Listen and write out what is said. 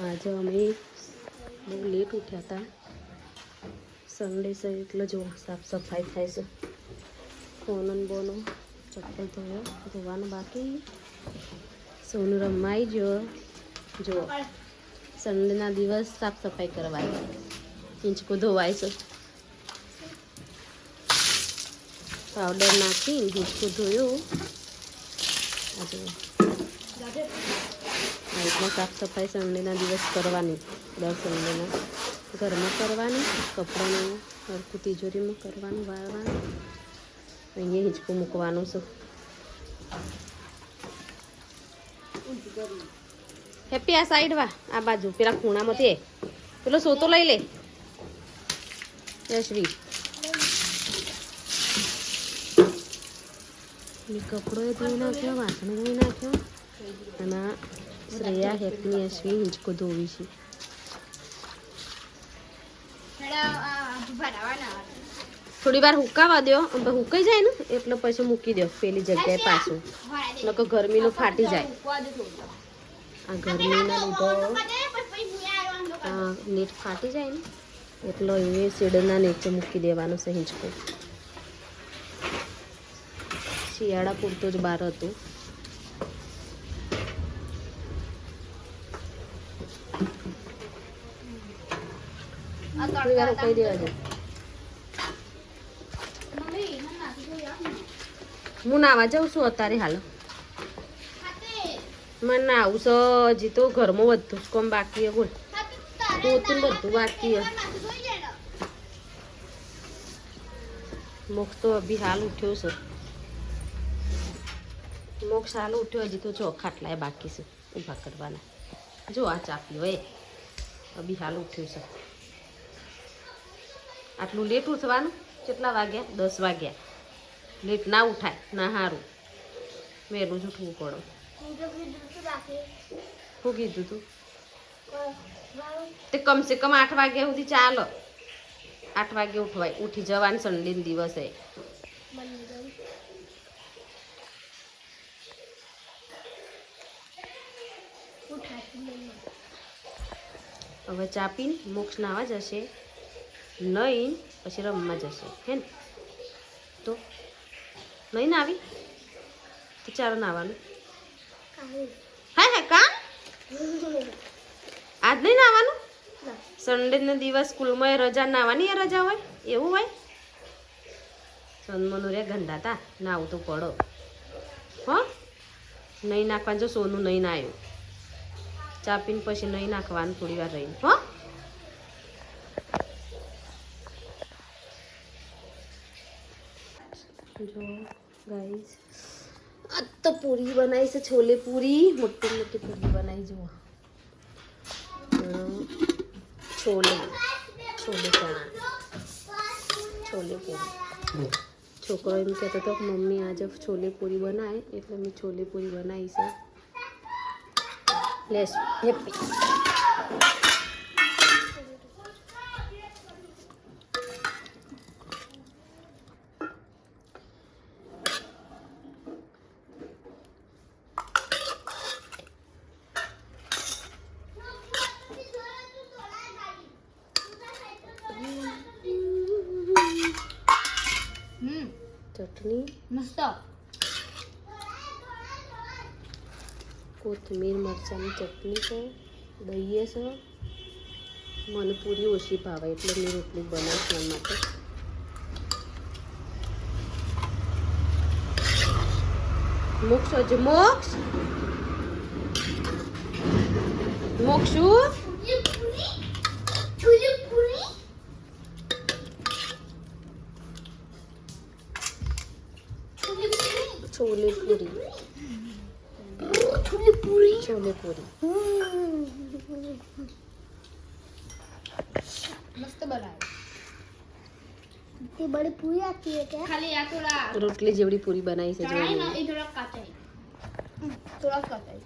આજે અમે બહુ લેટ ઉઠ્યા હતા. સન્ડે છે એટલે જો સાફ સફાઈ થાય છે. ફોન બોનો ચપ્પલ ધોવાનું બાકી. સોનું રમવા આવી ગયો. જો સન્ડેના દિવસ સાફ સફાઈ કરવાની. હિંચકો ધોવાય છે. પાવડર નાખી હિંચકો ધોયો. આજે એટલે સાફ સફાઈ સન્ડેના દિવસ કરવાની. દર સન્ડેના ઘરમાં કરવાની, કપડાનું હરખું તિજોરીમાં કરવાનું, વાળવાનું. અહીંયા હિંચકો મૂકવાનું છે. હેપી આ સાઈડ વા, આ બાજુ પેલા ખૂણામાંથી પેલો સોતો લઈ લે. યશ્વી કપડો એ ધોઈ નાખ્યો, વાસણ ધોઈ નાખ્યો. અને શ્રેયા હેપની યશ્વી હિંચકો ધોવી છે. થોડી વાર હુકાવા દો, હુકાઈ જાય ને એટલે પછી મૂકી દો પેલી જગ્યાએ પાછું. નકર ગરમીનું ફાટી જાય. આ ગરમીના લીધે નેટ ફાટી જાય ને એટલે એ શેડના નીચે મૂકી દેવાનું છે હિંચકો. શિયાળા પૂરતો જ બહાર હતું. થોડી વાર ઉકાઈ દેવા દે. હું નાવા જાઉં છું અત્યારે હાલ. મને ના આવું છે હજી તો ઘરમાં બધું જ કોમ બાકી બોલ. પોતું બધું બાકી. મોક્ષ તો અભી હાલ ઉઠ્યો છે. મોક્ષ હાલ ઉઠ્યો. હજી તો જો ખાટલાય બાકી છે ઊભા કરવાના. જો આ ચાપી હોય અભી હાલ ઉઠ્યું છે. આટલું લેટ ઉઠવાનું. કેટલા વાગ્યા? 10 વાગ્યા. લેટ ના ઉઠાય ના સારું. વહેલું જ ઉઠવું પડે. શું કીધું તું? તે કમસે કમ 8 વાગ્યા સુધી ચાલો. 8 વાગે ઉઠવાય. ઉઠી જવાનું સન્ડે દિવસે. હવે ચા પીને મોક્ષ નાવા જશે. નહીં પછી રમવા જશે. હે ને? તો નહીં ના આવી તો ચાલો નાવાનું. હા હા કા આજ નહીં નાવાનું? સન્ડેનો દિવસ સ્કૂલમાં રજા નાવાની રજા હોય એવું હોય? સન્મનું રે ગંધાતા નાવું તો પડો. હો નહીં નાખવાનું. જો સોનું નહીં ના આવ્યું ચા પીને પછી નહીં નાખવાનું થોડી વાર રહીને. હો જો ગાઈસ આ તો પૂરી બનાવી છે. છોલે પૂરી મોટી મોટી પૂરી બનાવી. જુઓ છોલે ચણા છોલે પૂરી. છોકરો એમ કહેતો હતો મમ્મી આજે છોલે પૂરી બનાવે એટલે મેં છોલે પૂરી બનાવી છે. લેસ હેપી ચટણી મસ્ત. કોથમીર મરચાંની ચટણી છે. દહીં છે. મને પૂરી ઓછી ભાવે એટલે મેં રોટલી બનાવીશ એના માટે. મોક્ષ હજુ મોક્ષ મોક્ષું છોલે પૂરી छोले पूरी मस्त बनाए. इतनी बड़ी पूरी आती है क्या? खाली या थोड़ा रोटली जेवड़ी पूरी बनाई से जो ना ये थोड़ा काटा है. थोड़ा काटा है.